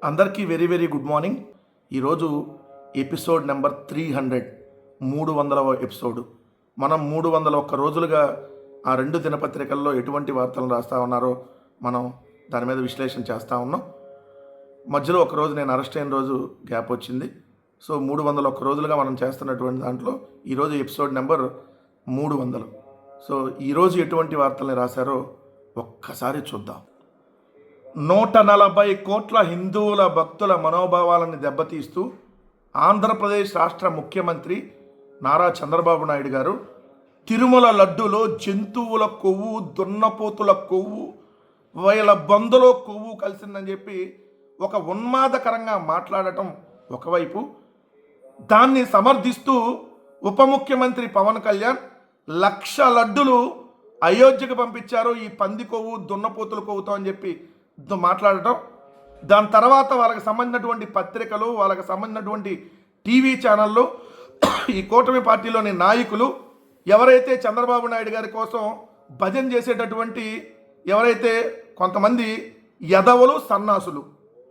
అందరికీ very very good morning. ఈరోజు episode number 300, 300వ episode. మనం 301 రోజులుగా ఆ రెండు దినపత్రికల్లో ఎటువంటి వార్తలను రాస్తూ ఉన్నారో మనం దాని మీద విశ్లేషణ చేస్తూ ఉన్నాం. మధ్యలో ఒక రోజు నేను అరెస్ట్ అయిన రోజు గ్యాప్ వచ్చింది. సో 301 రోజులుగా మనం చేస్తున్నటువంటి దాంట్లో ఈరోజు ఎపిసోడ్ నెంబర్ 300. సో ఈరోజు ఎటువంటి వార్తల్ని రాశారో ఒక్కసారి చూద్దాం. 140 కోట్ల హిందువుల భక్తుల మనోభావాలను దెబ్బతీస్తూ ఆంధ్రప్రదేశ్ రాష్ట్ర ముఖ్యమంత్రి నారా చంద్రబాబు నాయుడు గారు తిరుమల లడ్డూలో జంతువుల కొవ్వు, దున్నపోతుల కొవ్వు, వీళ్ళ బందులో కొవ్వు కలిసిందని చెప్పి ఒక ఉన్మాదకరంగా మాట్లాడటం ఒకవైపు, దాన్ని సమర్థిస్తూ ఉప ముఖ్యమంత్రి పవన్ కళ్యాణ్ 1,00,000 లడ్డులు అయోధ్యకు పంపించారు ఈ పంది కొవ్వు, దున్నపోతుల కొవ్వుతో అని చెప్పి మాట్లాడటం. దాని తర్వాత వాళ్ళకి సంబంధించినటువంటి పత్రికలు, వాళ్ళకి సంబంధించినటువంటి టీవీ ఛానళ్ళు, ఈ కూటమి పార్టీలోని నాయకులు ఎవరైతే చంద్రబాబు నాయుడు గారి కోసం భజన చేసేటటువంటి ఎవరైతే కొంతమంది యదవులు, సన్నాసులు,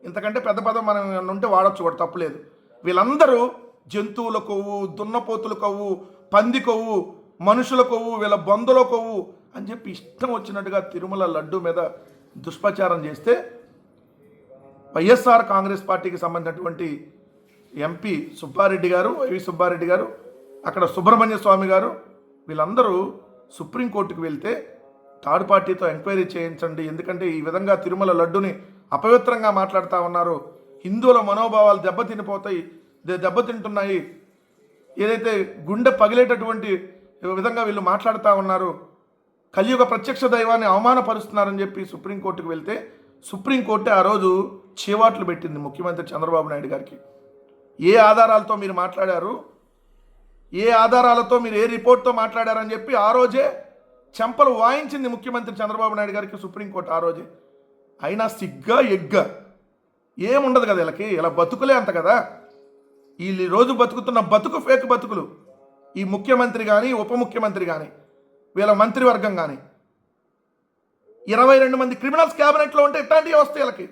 ఇంతకంటే పెద్ద పదం మనం ఉంటే వాడచ్చు కూడా తప్పులేదు, వీళ్ళందరూ జంతువుల కొవ్వు, దున్నపోతుల కొవ్వు, పంది కొవ్వు, మనుషుల కొవ్వు, వీళ్ళ బంధుల కొవ్వు అని చెప్పి ఇష్టం వచ్చినట్టుగా తిరుమల లడ్డు మీద దుష్ప్రచారం చేస్తే వైఎస్ఆర్ కాంగ్రెస్ పార్టీకి సంబంధించినటువంటి ఎంపీ సుబ్బారెడ్డి గారు, వైవి సుబ్బారెడ్డి గారు, అక్కడ సుబ్రహ్మణ్య స్వామి గారు, వీళ్ళందరూ సుప్రీంకోర్టుకు వెళ్తే థర్డ్ పార్టీతో ఎంక్వైరీ చేయించండి, ఎందుకంటే ఈ విధంగా తిరుమల లడ్డుని అపవిత్రంగా మాట్లాడుతూ ఉన్నారు, హిందువుల మనోభావాలు దెబ్బతింటున్నాయి, ఏదైతే గుండె పగిలేటటువంటి విధంగా వీళ్ళు మాట్లాడుతూ ఉన్నారు, కలియుగ ప్రత్యక్ష దైవాన్ని అవమానపరుస్తున్నారని చెప్పి సుప్రీంకోర్టుకు వెళ్తే సుప్రీంకోర్టు ఆ రోజు చేవాట్లు పెట్టింది ముఖ్యమంత్రి చంద్రబాబు నాయుడు గారికి. ఏ ఆధారాలతో మీరు మాట్లాడారు, ఏ ఆధారాలతో మీరు ఏ రిపోర్ట్తో మాట్లాడారని చెప్పి ఆ రోజే చెంపలు వాయించింది ముఖ్యమంత్రి చంద్రబాబు నాయుడు గారికి సుప్రీంకోర్టు ఆ రోజే. అయినా సిగ్గా ఎగ్గా ఏముండదు కదా వీళ్ళకి, ఇలా బతుకులే అంత కదా, వీళ్ళు రోజు బతుకుతున్న బతుకు ఫేక్ బతుకులు. ఈ ముఖ్యమంత్రి కానీ, ఉప ముఖ్యమంత్రి కానీ, వీళ్ళ మంత్రివర్గం కానీ 22 మంది క్రిమినల్స్ క్యాబినెట్లో ఉంటే ఇట్లాంటివి వస్తాయి వీళ్ళకి.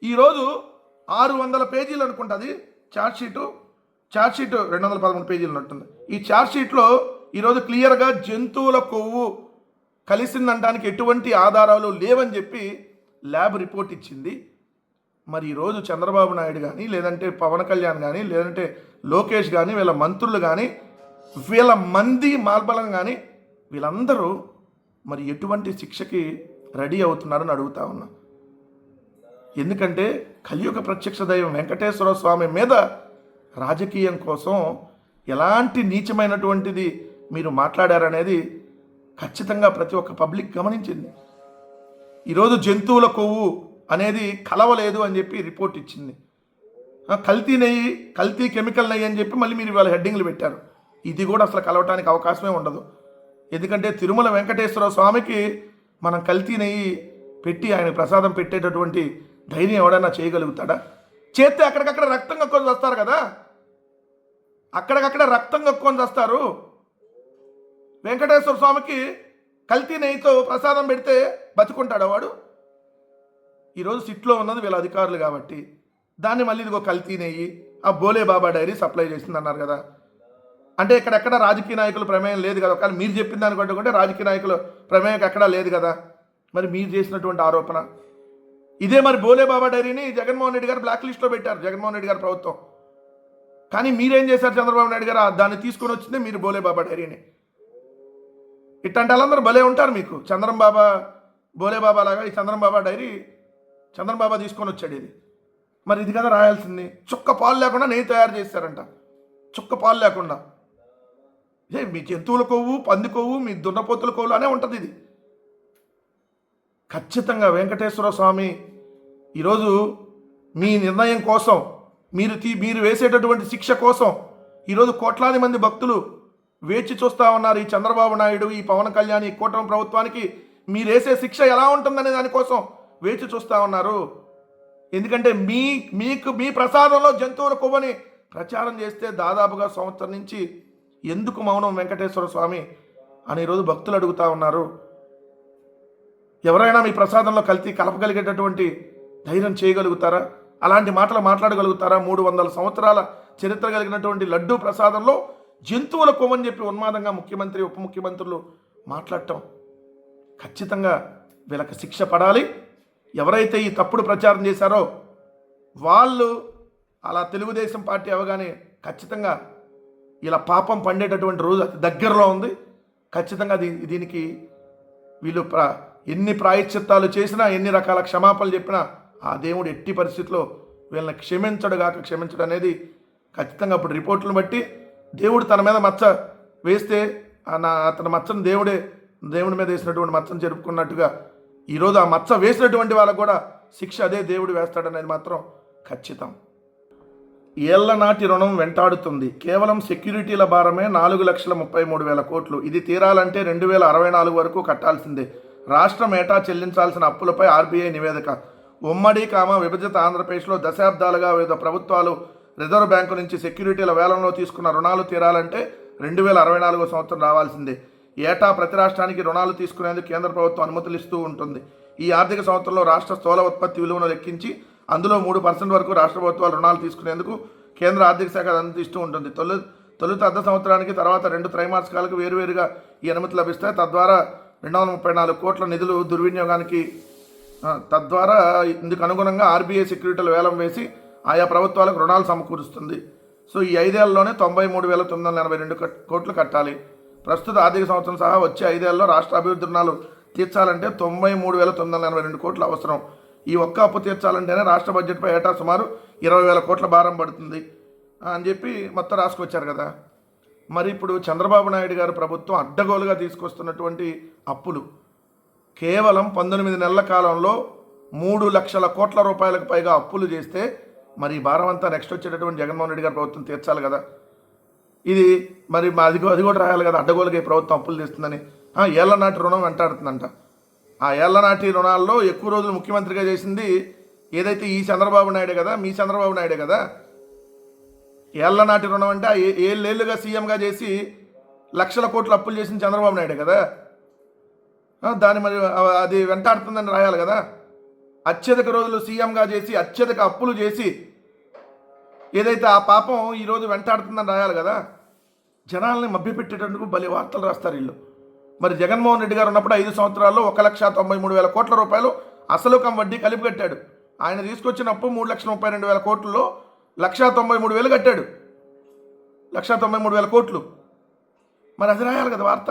ఈరోజు 600 పేజీలు అనుకుంటుంది ఛార్జ్షీటు 213 పేజీలు ఉన్నట్టుంది. ఈ ఛార్జ్షీట్లో ఈరోజు క్లియర్గా జంతువుల కొవ్వు కలిసిందనడానికి ఎటువంటి ఆధారాలు లేవని చెప్పి ల్యాబ్ రిపోర్ట్ ఇచ్చింది. మరి ఈరోజు చంద్రబాబు నాయుడు కానీ, లేదంటే పవన్ కళ్యాణ్ కానీ, లేదంటే లోకేష్ కానీ, వీళ్ళ మంత్రులు కానీ, వీళ్ళ మంది మాల్బలం కానీ, వీళ్ళందరూ మరి ఎటువంటి శిక్షకి రెడీ అవుతున్నారని అడుగుతా ఉన్నా. ఎందుకంటే కలియుగ ప్రత్యక్ష దైవం వెంకటేశ్వర స్వామి మీద రాజకీయం కోసం ఎలాంటి నీచమైనటువంటిది మీరు మాట్లాడారనేది ఖచ్చితంగా ప్రతి ఒక్క పబ్లిక్ గమనించింది. ఈరోజు జంతువుల కొవ్వు అనేది కలవలేదు అని చెప్పి రిపోర్ట్ ఇచ్చింది. కల్తీ నెయ్యి, కల్తీ కెమికల్ నెయ్యి అని చెప్పి మళ్ళీ మీరు వాళ్ళ హెడ్డింగ్లు పెట్టారు. ఇది కూడా అసలు కలవటానికి అవకాశమే ఉండదు. ఎందుకంటే తిరుమల వెంకటేశ్వర స్వామికి మనం కల్తీ నెయ్యి పెట్టి ఆయన ప్రసాదం పెట్టేటటువంటి ధైర్యం ఎవడైనా చేయగలుగుతాడా? చేస్తే అక్కడికక్కడ రక్తం కక్కుని వస్తారు కదా, అక్కడికక్కడ రక్తం కక్కుని వస్తారు. వెంకటేశ్వర స్వామికి కల్తీ నెయ్యితో ప్రసాదం పెడితే బతుకుంటాడా వాడు? ఈరోజు సిట్లో ఉన్నది వీళ్ళ అధికారులు కాబట్టి దాన్ని మళ్ళీ ఇదిగో కల్తీ నెయ్యి, ఆ బోలే బాబా డైరీ సప్లై చేస్తుంది అన్నారు కదా. అంటే ఇక్కడెక్కడ రాజకీయ నాయకుల ప్రమేయం లేదు కదా. ఒకవేళ మీరు చెప్పిన దాన్ని కొట్టుకుంటే రాజకీయ నాయకుల ప్రమేయం ఎక్కడా లేదు కదా. మరి మీరు చేసినటువంటి ఆరోపణ ఇదే. మరి బోలే బాబా డైరీని జగన్మోహన్ రెడ్డి గారు బ్లాక్ లిస్ట్లో పెట్టారు, జగన్మోహన్ రెడ్డి గారి ప్రభుత్వం. కానీ మీరేం చేశారు? చంద్రబాబు నాయుడు గారు దాన్ని తీసుకొని వచ్చిందే మీరు బోలే బాబా డైరీని. ఇట్లాంటి వాళ్ళందరూ భలే ఉంటారు మీకు. బోలే బాబా లాగా ఈ చంద్రబాబా డైరీ చంద్రబాబా తీసుకొని వచ్చాడు. ఇది మరి ఇది కదా రాయాల్సింది. చుక్క పాలు లేకుండా నెయ్యి తయారు చేస్తారంట, చుక్క పాలు లేకుండా. మీ జంతువుల కొవ్వు, పంది కొవ్వు, మీ దున్నపోతుల కొవ్వు అనే ఉంటుంది ఇది. ఖచ్చితంగా వెంకటేశ్వర స్వామి ఈరోజు మీ నిర్ణయం కోసం, మీరు వేసేటటువంటి శిక్ష కోసం ఈరోజు కోట్లాది మంది భక్తులు వేచి చూస్తూ ఉన్నారు. ఈ చంద్రబాబు నాయుడు, ఈ పవన్ కళ్యాణ్, ఈ కూటమి ప్రభుత్వానికి మీరు వేసే శిక్ష ఎలా ఉంటుందనే దానికోసం వేచి చూస్తూ ఉన్నారు. ఎందుకంటే మీ ప్రసాదంలో జంతువుల కొవ్వని ప్రచారం చేస్తే దాదాపుగా సంవత్సరం నుంచి ఎందుకు మౌనం వెంకటేశ్వర స్వామి అని ఈరోజు భక్తులు అడుగుతూ ఉన్నారు. ఎవరైనా మీ ప్రసాదంలో కల్తీ కలపగలిగేటటువంటి ధైర్యం చేయగలుగుతారా? అలాంటి మాటలు మాట్లాడగలుగుతారా? 300 సంవత్సరాల చరిత్ర కలిగినటువంటి లడ్డూ ప్రసాదంలో జంతువుల కొవ్వని చెప్పి ఉన్మాదంగా ముఖ్యమంత్రి ఉప ముఖ్యమంత్రులు మాట్లాడటం ఖచ్చితంగా వీళ్ళకి శిక్ష పడాలి. ఎవరైతే ఈ తప్పుడు ప్రచారం చేశారో వాళ్ళు అలా తెలుగుదేశం పార్టీ అవగానే ఖచ్చితంగా ఇలా పాపం పండేటటువంటి రోజు అతి దగ్గరలో ఉంది. ఖచ్చితంగా దీనికి వీళ్ళు ఎన్ని ప్రాయశ్చిత్తాలు చేసినా, ఎన్ని రకాల క్షమాపణలు చెప్పినా ఆ దేవుడు ఎట్టి పరిస్థితిలో వీళ్ళని క్షమించడు అనేది ఖచ్చితంగా ఇప్పుడు రిపోర్టులను బట్టి దేవుడు తన మీద మచ్చ వేస్తే అతని మచ్చను దేవుడి మీద వేసినటువంటి మచ్చను జరుపుకున్నట్టుగా ఈరోజు ఆ మచ్చ వేసినటువంటి వాళ్ళకు కూడా శిక్ష అదే దేవుడు వేస్తాడనేది మాత్రం ఖచ్చితం. ఏళ్ల నాటి రుణం వెంటాడుతుంది. కేవలం సెక్యూరిటీల భారమే 4,33,000 కోట్లు. ఇది తీరాలంటే 2064 వరకు కట్టాల్సిందే. రాష్ట్రం ఏటా చెల్లించాల్సిన అప్పులపై ఆర్బీఐ నివేదిక. ఉమ్మడి విభజిత ఆంధ్రప్రదేశ్లో దశాబ్దాలుగా వివిధ ప్రభుత్వాలు రిజర్వ్ బ్యాంకు నుంచి సెక్యూరిటీల వేలంలో తీసుకున్న రుణాలు తీరాలంటే 2064 సంవత్సరం రావాల్సిందే. ఏటా ప్రతి రాష్ట్రానికి రుణాలు తీసుకునేందుకు కేంద్ర ప్రభుత్వం అనుమతులు ఇస్తూ ఉంటుంది. ఈ ఆర్థిక సంవత్సరంలో రాష్ట్ర స్థూల ఉత్పత్తి విలువను లెక్కించి అందులో 3% వరకు రాష్ట్ర ప్రభుత్వాలు రుణాలు తీసుకునేందుకు కేంద్ర ఆర్థిక శాఖ అనుమతిస్తూ ఉంటుంది. తొలుత అర్ధ సంవత్సరానికి తర్వాత 2 త్రైమాసికాలకు వేరువేరుగా ఈ అనుమతి లభిస్తాయి. తద్వారా 234 కోట్ల నిధులు దుర్వినియోగానికి తద్వారా ఇందుకు అనుగుణంగా ఆర్బీఐ సెక్యూరిటీలు వేలం వేసి ఆయా ప్రభుత్వాలకు రుణాలు సమకూరుస్తుంది. సో ఈ 5 ఏళ్లలోనే 93,982 కోట్లు కట్టాలి. ప్రస్తుత ఆర్థిక సంవత్సరం సహా వచ్చే 5 ఏళ్లలో రాష్ట్ర అభివృద్ధి రుణాలు తీర్చాలంటే 93,982 కోట్లు అవసరం. ఈ ఒక్క అప్పు తీర్చాలంటేనే రాష్ట్ర బడ్జెట్పై ఏటా సుమారు 20,000 కోట్ల భారం పడుతుంది అని చెప్పి మొత్తం రాసుకొచ్చారు కదా. మరి ఇప్పుడు చంద్రబాబు నాయుడు గారు ప్రభుత్వం అడ్డగోలుగా తీసుకొస్తున్నటువంటి అప్పులు కేవలం 19 నెలల కాలంలో 3 లక్షల కోట్ల రూపాయలకు పైగా అప్పులు చేస్తే మరి ఈ భారం అంతా నెక్స్ట్ వచ్చేటటువంటి జగన్మోహన్ రెడ్డి గారి ప్రభుత్వం తీర్చాలి కదా. ఇది మరి అది కూడా రాయాలి కదా. అడ్డగోలుగా ఈ ప్రభుత్వం అప్పులు తీస్తుందని. ఏళ్ల నాటి రుణం వెంటాడుతుందంట. ఆ ఏళ్ల నాటి రుణాల్లో ఎక్కువ రోజులు ముఖ్యమంత్రిగా చేసింది ఏదైతే ఈ చంద్రబాబు నాయుడే కదా, మీ చంద్రబాబు నాయుడే కదా. ఏళ్ల నాటి రుణం అంటే 7 ఏళ్ళుగా సీఎంగా చేసి లక్షల కోట్లు అప్పులు చేసిన చంద్రబాబు నాయుడే కదా. దాన్ని మరి అది వెంటాడుతుందని రాయాలి కదా. అత్యధిక రోజులు సీఎంగా చేసి అత్యధిక అప్పులు చేసి ఏదైతే ఆ పాపం ఈరోజు వెంటాడుతుందని రాయాలి కదా. జనాల్ని మభ్యపెట్టేటందుకు భలే వార్తలు రాస్తారు వీళ్ళు. మరి జగన్మోహన్ రెడ్డి గారు ఉన్నప్పుడు 5 సంవత్సరాల్లో 1,93,000 కోట్ల రూపాయలు అసలు వడ్డీ కలిపి కట్టాడు. ఆయన తీసుకొచ్చినప్పుడు 3,32,000 కోట్లలో 1,93,000 కట్టాడు. 1,93,000 కోట్లు. మరి అది రాయాలి కదా వార్త.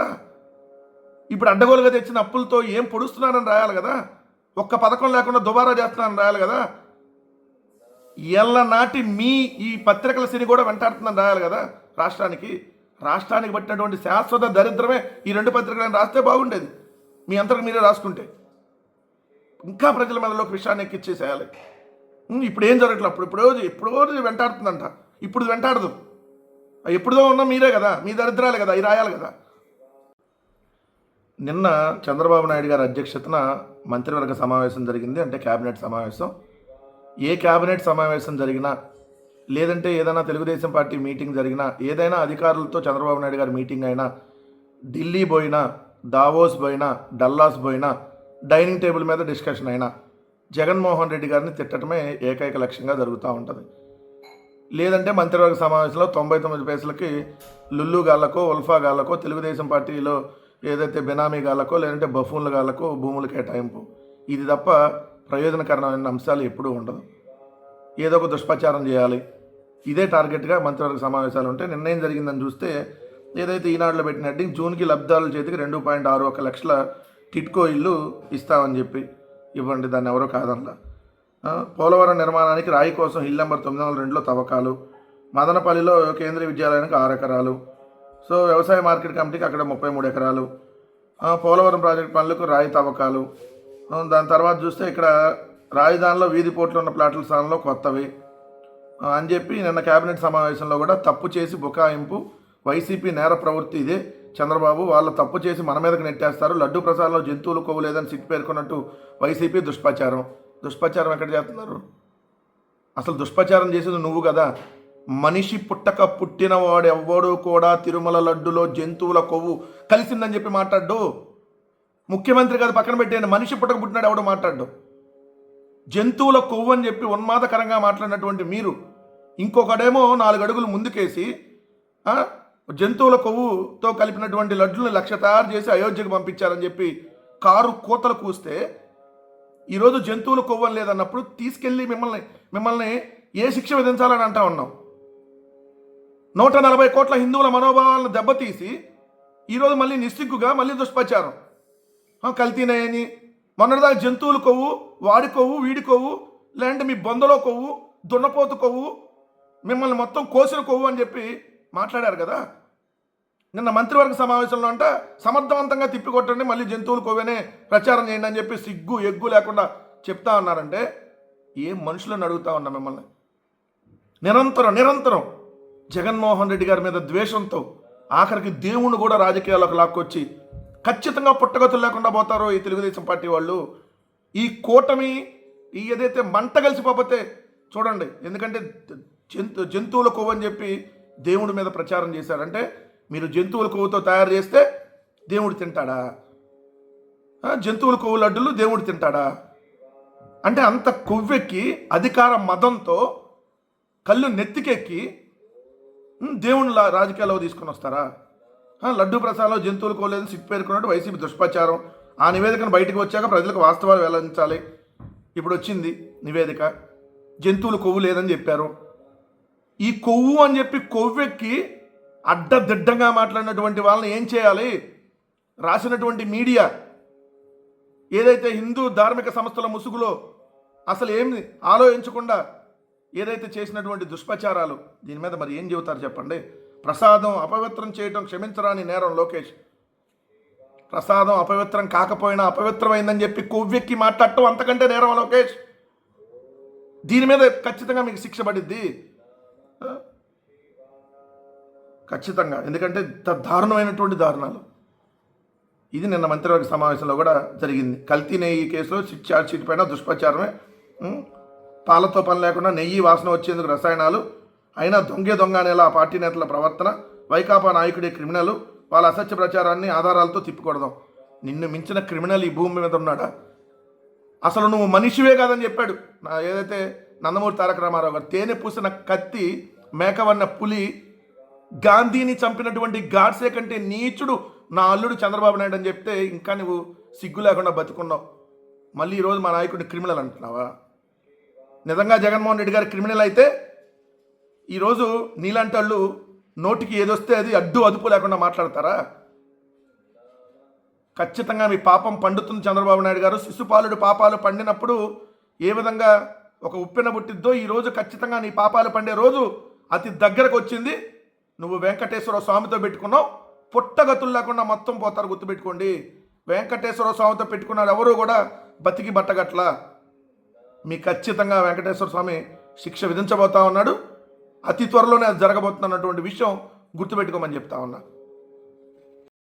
ఇప్పుడు అడ్డగోలుగా తెచ్చిన అప్పులతో ఏం పొడుస్తున్నారని రాయాలి కదా. ఒక్క పథకం లేకుండా దుబారా చేస్తున్నారని రాయాలి కదా. ఏళ్ల నాటి మీ ఈ పత్రికల సిని కూడా వెంటాడుతుందని రాయాలి కదా. రాష్ట్రానికి పట్టినటువంటి శాశ్వత దరిద్రమే ఈ 2 పత్రికలను రాస్తే బాగుండేది. మీ అంతకు మీరే రాసుకుంటే ఇంకా ప్రజల మెదలోకి విషయాన్ని ఎక్కిచ్చేసేయాలి. ఇప్పుడు ఏం జరగట్లేదు. ఎప్పుడో వెంటాడుతుందంట. ఇప్పుడు వెంటాడదు. ఎప్పుడుదో ఉన్నా మీరే కదా, మీ దరిద్రాలే కదా, ఈ రాయాలి కదా. నిన్న చంద్రబాబు నాయుడు గారి అధ్యక్షతన మంత్రివర్గ సమావేశం జరిగింది. అంటే క్యాబినెట్ సమావేశం. ఏ క్యాబినెట్ సమావేశం జరిగినా లేదంటే ఏదైనా తెలుగుదేశం పార్టీ మీటింగ్ జరిగినా ఏదైనా అధికారులతో చంద్రబాబు నాయుడు గారి మీటింగ్ అయినా ఢిల్లీ పోయినా దావోస్ పోయినా డల్లాస్ పోయినా డైనింగ్ టేబుల్ మీద డిస్కషన్ అయినా జగన్మోహన్ రెడ్డి గారిని తిట్టడమే ఏకైక లక్ష్యంగా జరుగుతూ ఉంటుంది. లేదంటే మంత్రివర్గ సమావేశంలో 99 పైసలకి లుల్లు గాళ్ళకో ఉల్ఫా గాళ్ళకో తెలుగుదేశం పార్టీలో ఏదైతే బెనామీ గాళ్ళకో లేదంటే బఫూన్ల గాళ్ళకో భూములు కేటాయింపు. ఇది తప్ప ప్రయోజనకరమైన అంశాలు ఎప్పుడూ ఉండదు. ఏదో ఒక దుష్ప్రచారం చేయాలి. ఇదే టార్గెట్గా మంత్రివర్గ సమావేశాలు ఉంటాయి. నిర్ణయం జరిగిందని చూస్తే ఏదైతే ఈనాడులో పెట్టిన హెడ్డింగ్ జూన్కి లబ్ధిదారుల చేతికి 2.61 లక్షల టిట్కో ఇల్లు ఇస్తామని చెప్పి ఇవ్వండి, దాన్ని ఎవరో కాదనలా. పోలవరం నిర్మాణానికి రాయి కోసం హిల్ నెంబర్ 902లో తవ్వకాలు. మదనపల్లిలో కేంద్రీయ విద్యాలయానికి 6 ఎకరాలు. సో వ్యవసాయ మార్కెట్ కమిటీకి అక్కడ 33 ఎకరాలు. పోలవరం ప్రాజెక్టు పనులకు రాయి తవ్వకాలు. దాని తర్వాత చూస్తే ఇక్కడ రాజధానిలో వీధి పోట్లు ఉన్న ప్లాట్ల స్థానంలో కొత్తవి అని చెప్పి నిన్న కేబినెట్ సమావేశంలో కూడా తప్పు చేసి బుకాయింపు. వైసీపీ నేర ప్రవృత్తి ఇదే. చంద్రబాబు వాళ్ళు తప్పు చేసి మన మీదకి నెట్టేస్తారు. లడ్డు ప్రసాదంలో జంతువులు కొవ్వులేదని సిట్ పేర్కొన్నట్టు వైసీపీ దుష్ప్రచారం ఎక్కడ చేస్తున్నారు? అసలు దుష్ప్రచారం చేసేది నువ్వు కదా. మనిషి పుట్టక పుట్టినవాడు ఎవ్వడూ కూడా తిరుమల లడ్డులో జంతువుల కొవ్వు కలిసిందని చెప్పి మాట్లాడ్డు. ముఖ్యమంత్రి కదా పక్కన పెట్టేయండి, మనిషి పుట్టక పుట్టినాడు ఎవడో మాట్లాడ్డు. జంతువుల కొవ్వు అని చెప్పి ఉన్మాదకరంగా మాట్లాడినటువంటి మీరు ఇంకొకడేమో 4 అడుగులు ముందుకేసి ఆ, జంతువుల కొవ్వుతో కలిపినటువంటి లడ్డులను 1,00,000 తయారు చేసి అయోధ్యకు పంపించారని చెప్పి కారు కోతలు కూస్తే ఈరోజు జంతువుల కొవ్వు అని లేదన్నప్పుడు తీసుకెళ్ళి మిమ్మల్ని ఏ శిక్ష విధించాలని అంటా ఉన్నాం. 140 కోట్ల హిందువుల మనోభావాలను దెబ్బతీసి ఈరోజు మళ్ళీ నిస్సిగ్గుగా మళ్ళీ దుష్ప్రచారం. కల్తీనాయని మొన్నటిదాకా జంతువుల కొవ్వు, వాడి కొవ్వు, వీడి కొవ్వు, లేదంటే మీ బొందలో కొవ్వు, దున్నపోతు కొవ్వు, మిమ్మల్ని మొత్తం కోసిన కొవ్వు అని చెప్పి మాట్లాడారు కదా. నిన్న మంత్రివర్గ సమావేశంలో అంట సమర్థవంతంగా తిప్పికొట్టండి, మళ్ళీ జంతువుల కొవ్వనే ప్రచారం చేయండి అని చెప్పి సిగ్గు ఎగ్గు లేకుండా చెప్తా ఉన్నారంటే ఏం మనుషులను అడుగుతా ఉన్నా మిమ్మల్ని. నిరంతరం జగన్మోహన్ రెడ్డి గారి మీద ద్వేషంతో ఆఖరికి దేవుణ్ణి కూడా రాజకీయాల్లోకి లాక్కొచ్చి ఖచ్చితంగా పుట్టగతులు లేకుండా పోతారో ఈ తెలుగుదేశం పార్టీ వాళ్ళు. ఈ కూటమి ఈ ఏదైతే మంట కలిసిపోతే చూడండి. ఎందుకంటే జంతువుల కొవ్వు అని చెప్పి దేవుడి మీద ప్రచారం చేశారంటే మీరు జంతువుల కొవ్వుతో తయారు చేస్తే దేవుడు తింటాడా? జంతువుల కొవ్వు లడ్డులు దేవుడు తింటాడా? అంటే అంత కొవ్వెక్కి అధికార మదంతో కళ్ళు నెత్తికెక్కి దేవుని రాజకీయాల్లో తీసుకొని వస్తారా? లడ్డు ప్రసాదంలో జంతువులు కోలేదు సిగ్గు పేర్కొన్నట్టు వైసీపీ దుష్ప్రచారం. ఆ నివేదికను బయటకు వచ్చాక ప్రజలకు వాస్తవాలు వెల్లడించాలి. ఇప్పుడు వచ్చింది నివేదిక, జంతువులు కొవ్వు లేదని చెప్పారు. ఈ కొవ్వు అని చెప్పి కొవ్వెక్కి అడ్డదిడ్డంగా మాట్లాడినటువంటి వాళ్ళని ఏం చేయాలి? రాసినటువంటి మీడియా ఏదైతే హిందూ ధార్మిక సంస్థల ముసుగులో అసలు ఏమి ఆలోచించకుండా ఏదైతే చేసినటువంటి దుష్ప్రచారాలు, దీని మీద మరి ఏం చెబుతారు చెప్పండి? ప్రసాదం అపవిత్రం చేయటం క్షమించరాని నేరం లోకేష్. ప్రసాదం అపవిత్రం కాకపోయినా అపవిత్రమైందని చెప్పి కొవ్వెక్కి మాట్లాడటం అంతకంటే నేరం లోకేష్. దీని మీద ఖచ్చితంగా మీకు శిక్ష పడిద్ది ఖచ్చితంగా. ఎందుకంటే దారుణమైనటువంటి దారుణాలు. ఇది నిన్న మంత్రివర్గ సమావేశంలో కూడా జరిగింది. కల్తీ నెయ్యి కేసులో ఛార్జ్ షీట్ పైన దుష్ప్రచారమే. పాలతో పని లేకుండా నెయ్యి వాసన వచ్చేందుకు రసాయనాలు, అయినా దొంగ అనేలా ఆ పార్టీ నేతల ప్రవర్తన, వైకాపా నాయకుడే క్రిమినల్, వాళ్ళ అసత్య ప్రచారాన్ని ఆధారాలతో తిప్పికొడదాం. నిన్ను మించిన క్రిమినల్ ఈ భూమి మీద ఉన్నాడా? అసలు నువ్వు మనిషివే కాదని చెప్పాడు ఏదైతే నందమూరి తారక రామారావు గారు. తేనె పూసిన కత్తి, మేకవన్న పులి, గాంధీని చంపినటువంటి గాడ్సే కంటే నీచుడు నా అల్లుడు చంద్రబాబు నాయుడు అని చెప్తే ఇంకా నువ్వు సిగ్గు లేకుండా బతుకున్నావు. మళ్ళీ ఈరోజు మా నాయకుడిని క్రిమినల్ అంటున్నావా? నిజంగా జగన్మోహన్ రెడ్డి గారు క్రిమినల్ అయితే ఈరోజు నీలాంటి వాళ్ళు నోటికి ఏదొస్తే అది అడ్డు అదుపు లేకుండా మాట్లాడతారా? ఖచ్చితంగా మీ పాపం పండుతుంది చంద్రబాబు నాయుడు గారు. శిశుపాలుడు పాపాలు పండినప్పుడు ఏ విధంగా ఒక ఉప్పెన పుట్టిద్దో ఈరోజు ఖచ్చితంగా నీ పాపాలు పండే రోజు అతి దగ్గరకు వచ్చింది. నువ్వు వెంకటేశ్వర స్వామితో పెట్టుకున్నావు, పుట్టగతులు లేకుండా మొత్తం పోతారు. గుర్తుపెట్టుకోండి, వెంకటేశ్వర స్వామితో పెట్టుకున్నారు ఎవరు కూడా బతికి బట్టగట్ల. మీ ఖచ్చితంగా వెంకటేశ్వర స్వామి శిక్ష విధించబోతా ఉన్నాడు. అతి త్వరలోనే అది జరగబోతున్నటువంటి విషయం గుర్తుపెట్టుకోమని చెప్తా ఉన్నా.